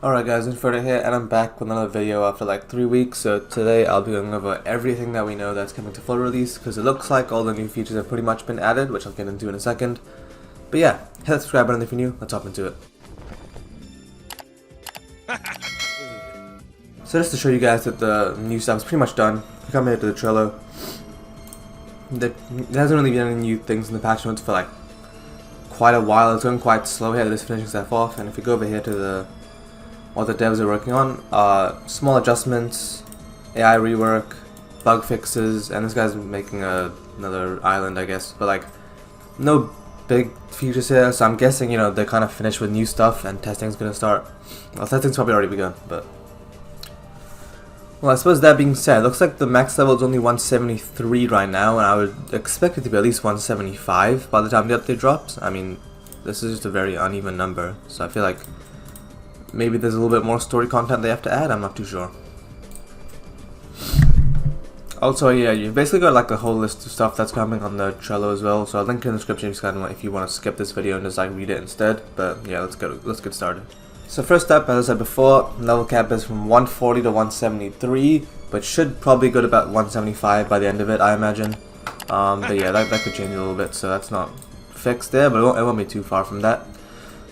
Alright guys, Inferno here, and I'm back with another video after like 3 weeks. So today I'll be going over everything that we know that's coming to full release, because it looks like all the new features have pretty much been added, which I'll get into in a second. But yeah, hit the subscribe button if you're new, let's hop into it. So just to show you guys that the new stuff is pretty much done, we come here to the Trello. There hasn't really been any new things in the patch notes for like quite a while. It's going quite slow here, just finishing stuff off. And if we go over here to what the devs are working on, small adjustments, AI rework, bug fixes, and this guy's making another island, I guess, but like no big features here, so I'm guessing, they're kind of finished with new stuff and testing's gonna start. Well, testing's probably already begun, but well, I suppose that being said, it looks like the max level is only 173 right now, and I would expect it to be at least 175 by the time the update drops. I mean, this is just a very uneven number, so I feel like maybe there's a little bit more story content they have to add, I'm not too sure. Also, yeah, you've basically got like a whole list of stuff that's coming on the Trello as well, so I'll link it in the description if you want to skip this video and just like read it instead. But yeah, let's get started. So first up, as I said before, level cap is from 140 to 173, but should probably go to about 175 by the end of it, I imagine. But yeah, that could change a little bit, so that's not fixed there, but it won't be too far from that.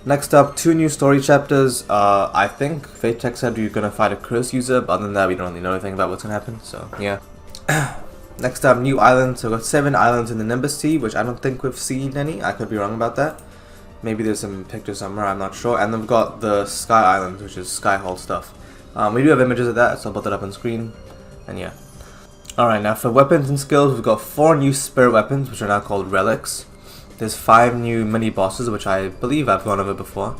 Next up, 2 new story chapters. I think Fate Tech said you're gonna fight a curse user, but other than that we don't really know anything about what's gonna happen, so yeah. Next up, new islands. So we've got 7 islands in the Nimbus Sea, which I don't think we've seen any. I could be wrong about that. Maybe there's some pictures somewhere, I'm not sure. And then we've got the Sky Islands, which is Sky Hall stuff. We do have images of that, so I'll put that up on screen. And yeah. Alright, now for weapons and skills, we've got 4 new spirit weapons, which are now called relics. There's 5 new mini bosses, which I believe I've gone over before.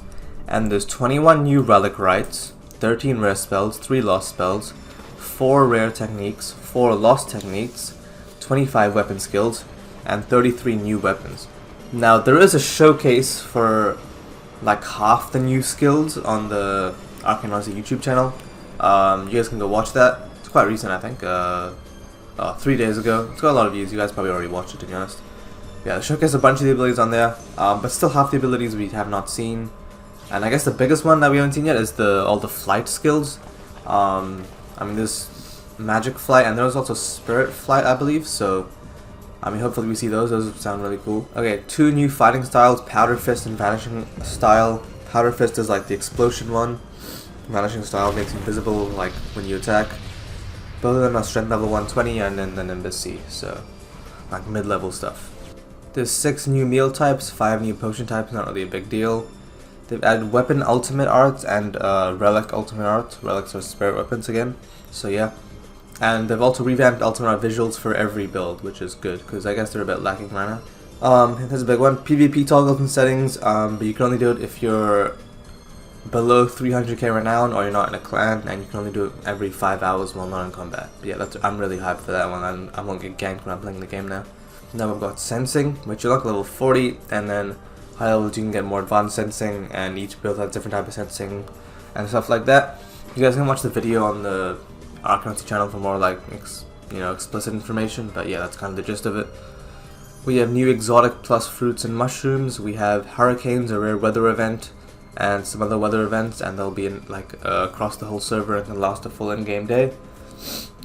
And there's 21 new relic rights, 13 rare spells, 3 lost spells, 4 rare techniques, 4 lost techniques, 25 weapon skills, and 33 new weapons. Now there is a showcase for like half the new skills on the Arcane Odyssey YouTube channel. You guys can go watch that. It's quite recent, I think. 3 days ago. It's got a lot of views. You guys probably already watched it, to be honest. Yeah, they showcase a bunch of the abilities on there, but still half the abilities we have not seen. And I guess the biggest one that we haven't seen yet is all the flight skills. I mean, there's magic flight, and there's also spirit flight, I believe, so I mean, hopefully we see those. Those sound really cool. Okay, 2 new fighting styles, Powder Fist and Vanishing Style. Powder Fist is like the explosion one. Vanishing Style makes you invisible like when you attack. Both of them are strength level 120 and then the Nimbus Sea, so like mid-level stuff. There's 6 new meal types, 5 new potion types, not really a big deal. They've added weapon ultimate art and relic ultimate art. Relics are spirit weapons again, so yeah. And they've also revamped ultimate art visuals for every build, which is good, because I guess they're a bit lacking right now. Here's a big one, PvP toggles and settings, but you can only do it if you're below 300k renown or you're not in a clan, and you can only do it every 5 hours while not in combat. But yeah, I'm really hyped for that one. I won't get ganked when I'm playing the game now. Now we've got sensing, which you unlock level 40, and then high levels you can get more advanced sensing, and each build has different type of sensing and stuff like that. You guys can watch the video on the Arcane Odyssey channel for more like explicit information, but yeah, that's kind of the gist of it. We have new exotic plus fruits and mushrooms. We have hurricanes, a rare weather event, and some other weather events, and they'll be in like across the whole server and can last a full in-game day.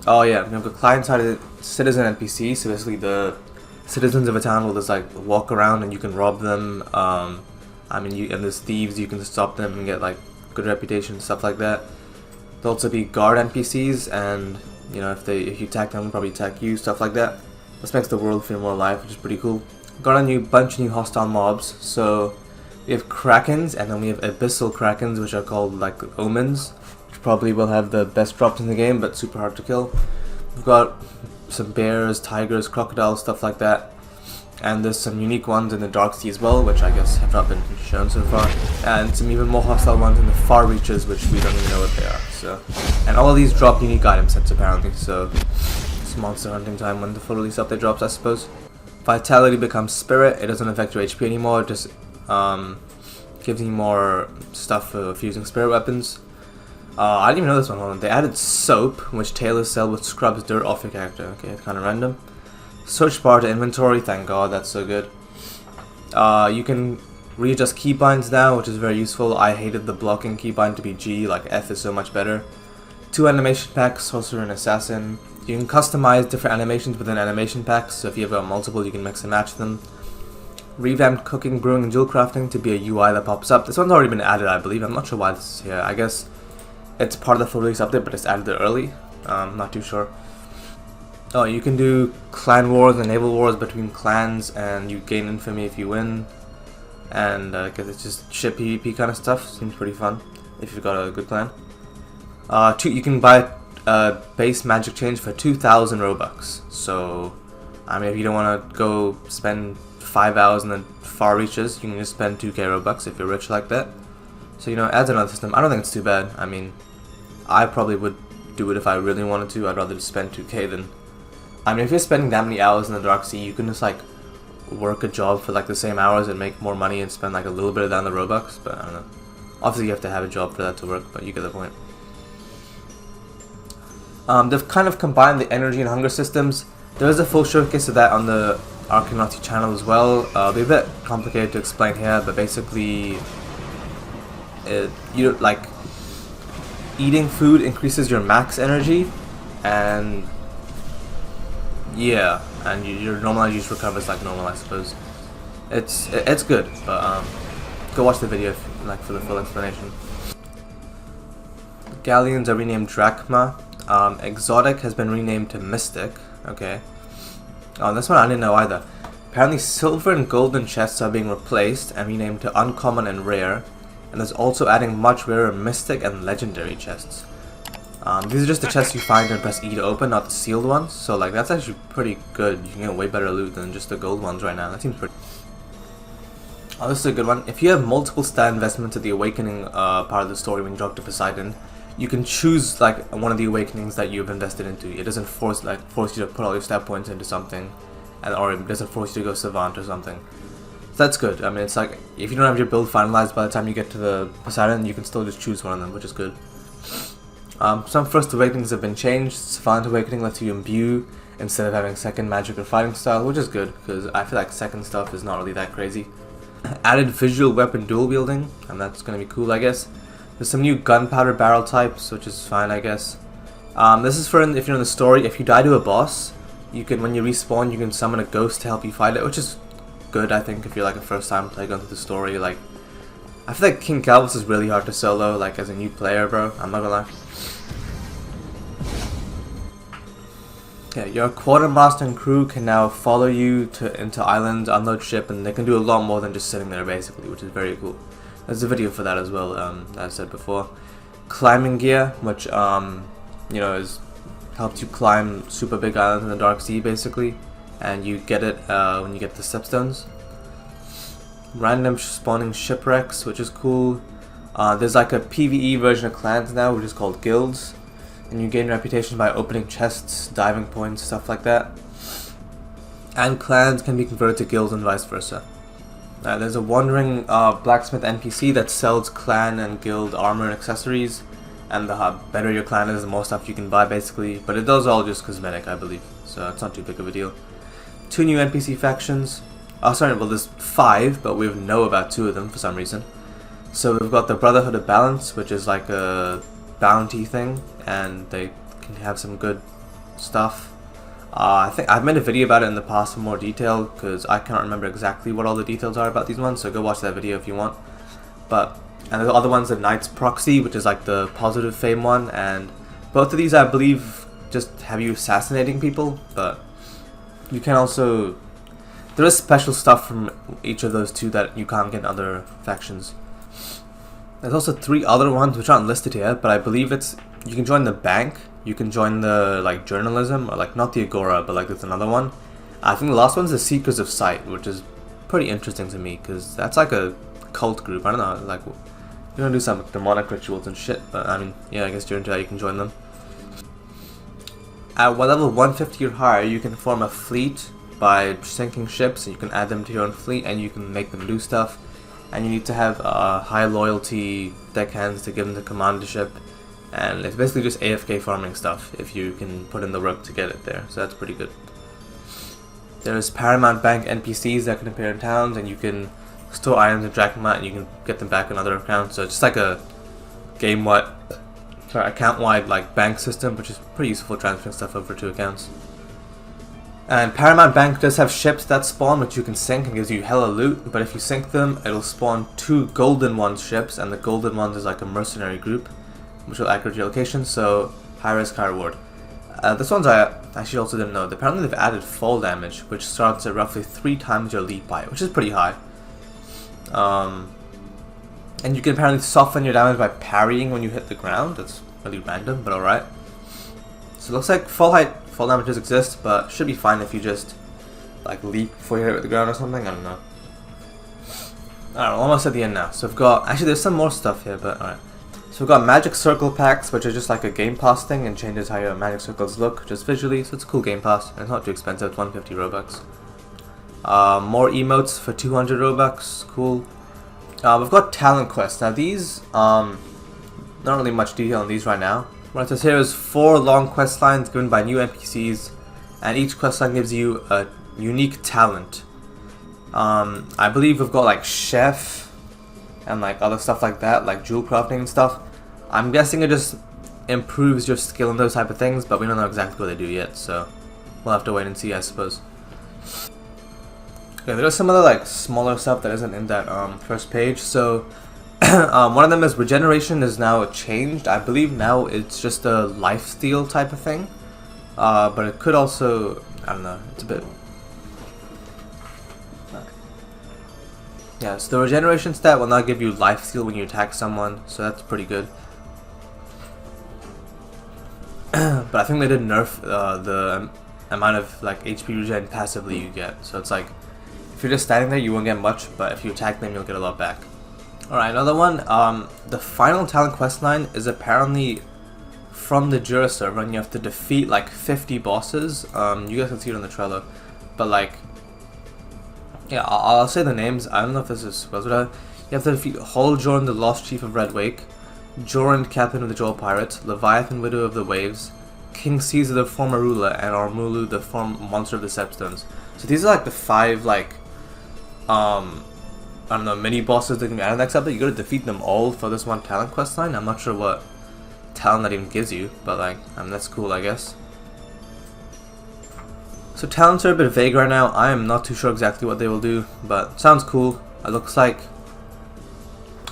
Oh yeah, we have the client-side citizen NPC, so basically the citizens of a town will just like walk around and you can rob them. I mean, and there's thieves, you can stop them and get like good reputation, stuff like that. There'll also be guard NPCs, and if you attack them, they'll probably attack you, stuff like that. This makes the world feel more alive, which is pretty cool. Got a bunch of new hostile mobs. So we have krakens, and then we have abyssal krakens, which are called like omens, which probably will have the best drops in the game, but super hard to kill. We've got some bears, tigers, crocodiles, stuff like that. And there's some unique ones in the Dark Sea as well, which I guess have not been shown so far. And some even more hostile ones in the Far Reaches, which we don't even know what they are. So, and all of these drop unique item sets apparently, so it's monster hunting time when the full release update drops, I suppose. Vitality becomes spirit. It doesn't affect your HP anymore, it just gives you more stuff for fusing spirit weapons. I didn't even know this one. Hold on. They added soap, which tailors sell with scrubs dirt off your character. Okay, it's kind of random. Search bar to inventory, thank god, that's so good. You can readjust keybinds now, which is very useful. I hated the blocking keybind to be G, like F is so much better. 2 animation packs, Sorcerer and Assassin. You can customize different animations within animation packs, so if you have multiple you can mix and match them. Revamped cooking, brewing, and jewel crafting to be a UI that pops up. This one's already been added, I believe. I'm not sure why this is here. I guess it's part of the full release update, but it's added early. Not too sure. Oh, you can do clan wars and naval wars between clans, and you gain infamy if you win. And I guess it's just ship PvP kind of stuff. Seems pretty fun if you've got a good clan. You can buy base magic change for 2,000 Robux. So, I mean, if you don't want to go spend 5 hours in the far reaches, you can just spend 2k Robux if you're rich like that. So, you know, it adds another system. I don't think it's too bad. I mean, I probably would do it if I really wanted to. I'd rather just spend 2k than... I mean, if you're spending that many hours in the Dark Sea, you can just, like, work a job for, like, the same hours and make more money and spend, like, a little bit of that on the Robux. But, I don't know. Obviously, you have to have a job for that to work, but you get the point. They've kind of combined the energy and hunger systems. There is a full showcase of that on the Arcane Odyssey channel as well. It'll be a bit complicated to explain here, but basically, like, eating food increases your max energy, and yeah, and your normalized use recovers like normal, I suppose. It's good, but go watch the video if, like, for the full explanation. Galleons are renamed Drachma. Exotic has been renamed to Mystic. Okay. Oh, this one I didn't know either. Apparently silver and golden chests are being replaced and renamed to uncommon and rare. And there's also adding much rarer mystic and legendary chests. These are just the chests you find and press E to open, not the sealed ones. So, like, that's actually pretty good. You can get way better loot than just the gold ones right now. That seems pretty... Oh, this is a good one. If you have multiple stat investments at the awakening part of the story when you drop to Poseidon, you can choose, like, one of the awakenings that you've invested into. It doesn't force you to put all your stat points into something, or it doesn't force you to go Savant or something. So that's good. I mean, it's like, if you don't have your build finalized by the time you get to the Poseidon, you can still just choose one of them, which is good. Some first awakenings have been changed. Savant awakening lets you imbue instead of having second magic or fighting style, which is good, because I feel like second stuff is not really that crazy. Added visual weapon dual wielding, and that's going to be cool, I guess. There's some new gunpowder barrel types, which is fine, I guess. This is for if you're in the story. If you die to a boss, you can, when you respawn, you can summon a ghost to help you fight it, which is good, I think, if you're like a first time player going through the story. Like, I feel like King Calvus is really hard to solo, like, as a new player, bro. I'm not gonna lie. Yeah, your quartermaster and crew can now follow you into islands, unload ship, and they can do a lot more than just sitting there, basically, which is very cool. There's a video for that as well, as I said before. Climbing gear, which, you know, helps you climb super big islands in the Dark Sea, basically. And you get it when you get the stepstones. Random spawning shipwrecks, which is cool. There's like a PvE version of clans now, which is called guilds. And you gain reputation by opening chests, diving points, stuff like that. And clans can be converted to guilds and vice versa. There's a wandering blacksmith NPC that sells clan and guild armor and accessories, and the better your clan is, the more stuff you can buy, basically. But it does all just cosmetic, I believe, so it's not too big of a deal. 2 new NPC factions. Oh, sorry, well, there's 5, but we know about 2 of them for some reason. So we've got the Brotherhood of Balance, which is like a bounty thing, and they can have some good stuff. I think I've made a video about it in the past for more detail, because I can't remember exactly what all the details are about these ones, so go watch that video if you want. And the other one's the Knight's Proxy, which is like the positive fame one, and both of these, I believe, just have you assassinating people, but you can also... There is special stuff from each of those 2 that you can't get in other factions. There's also 3 other ones which aren't listed here, but I believe it's... You can join the bank, you can join the, like, journalism, or like, not the Agora, but like there's another one. I think the last one's the Seekers of Sight, which is pretty interesting to me, because that's like a cult group. I don't know, like, you're gonna do some demonic rituals and shit, but I mean, yeah, I guess you're into that, you can join them. At level 150 or higher, you can form a fleet by sinking ships, and you can add them to your own fleet, and you can make them do stuff. And you need to have high loyalty deckhands to give them the command the ship. And it's basically just AFK farming stuff if you can put in the work to get it there, so that's pretty good. There's Paramount Bank NPCs that can appear in towns, and you can store items and drag them out, and you can get them back on other accounts. So it's just like a account-wide like bank system, which is pretty useful for transferring stuff over to accounts. And Paramount Bank does have ships that spawn, which you can sink and gives you hella loot, but if you sink them, it'll spawn 2 Golden Ones ships, and the Golden Ones is like a mercenary group, which will accurate your location, so high risk, high reward. This one's I actually also didn't know. Apparently they've added fall damage, which starts at roughly 3 times your leap height, which is pretty high. And you can apparently soften your damage by parrying when you hit the ground. That's really random, but alright. So it looks like fall damage does exist, but should be fine if you just like leap before you hit the ground or something. I don't know. Alright, almost at the end now. So we've got, actually there's some more stuff here, but alright. So we've got magic circle packs, which are just like a game pass thing and changes how your magic circles look just visually. So it's a cool game pass and it's not too expensive. It's 150 Robux. More emotes for 200 Robux. Cool. We've got talent quests. Now these, not really much detail on these right now. What it says here is 4 long quest lines given by new NPCs, and each quest line gives you a unique talent. I believe we've got like chef and like other stuff like that, like jewel crafting and stuff. I'm guessing it just improves your skill in those type of things, but we don't know exactly what they do yet, so we'll have to wait and see, I suppose. Okay, there's some other like smaller stuff that isn't in that first page. So one of them is regeneration is now changed. I believe now it's just a lifesteal type of thing, but it could also, I don't know, it's a bit. Yeah, so the regeneration stat will now give you lifesteal when you attack someone, so that's pretty good. But I think they did nerf the amount of like HP regen passively you get. So it's like, if you're just standing there, you won't get much, but if you attack them, you'll get a lot back. Alright, another one. The final talent quest line is apparently from the Jura server, and you have to defeat like 50 bosses. You guys can see it on the trailer, but like, yeah, I'll say the names. I don't know if this is supposed to. You have to defeat Hull Joran, the Lost Chief of Red Wake, Joran, Captain of the Jewel Pirates, Leviathan, Widow of the Waves, King Caesar, the former ruler, and Ormulu, the former monster of the Stepstones. So these are like the 5 like I don't know, mini bosses that can be added next episode. You gotta defeat them all for this one talent quest line. I'm not sure what talent that even gives you, but like, that's cool, I guess. So talents are a bit vague right now. I am not too sure exactly what they will do, but sounds cool. It looks like,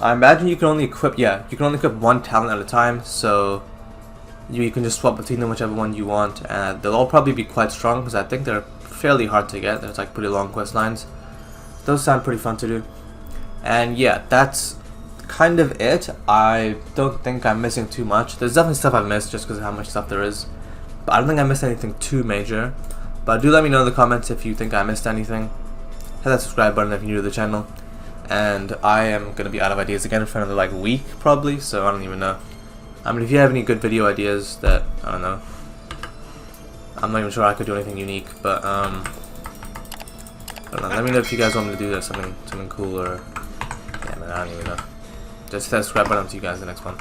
I imagine you can only equip, yeah, you can only equip 1 talent at a time, so you can just swap between them, whichever one you want, and they'll all probably be quite strong because I think they're fairly hard to get. There's like pretty long quest lines. Those sound pretty fun to do. And yeah, that's kind of it. I don't think I'm missing too much. There's definitely stuff I've missed just because of how much stuff there is, but I don't think I missed anything too major. But do let me know in the comments if you think I missed anything. Hit that subscribe button if you're new to the channel. And I am going to be out of ideas again for another like week probably, so I don't even know. I mean, if you have any good video ideas that, I don't know, I'm not even sure I could do anything unique, but I don't know, let me know if you guys want me to do something cool, or yeah, man, I don't even know. Just hit that subscribe button. I'll see you guys in the next one.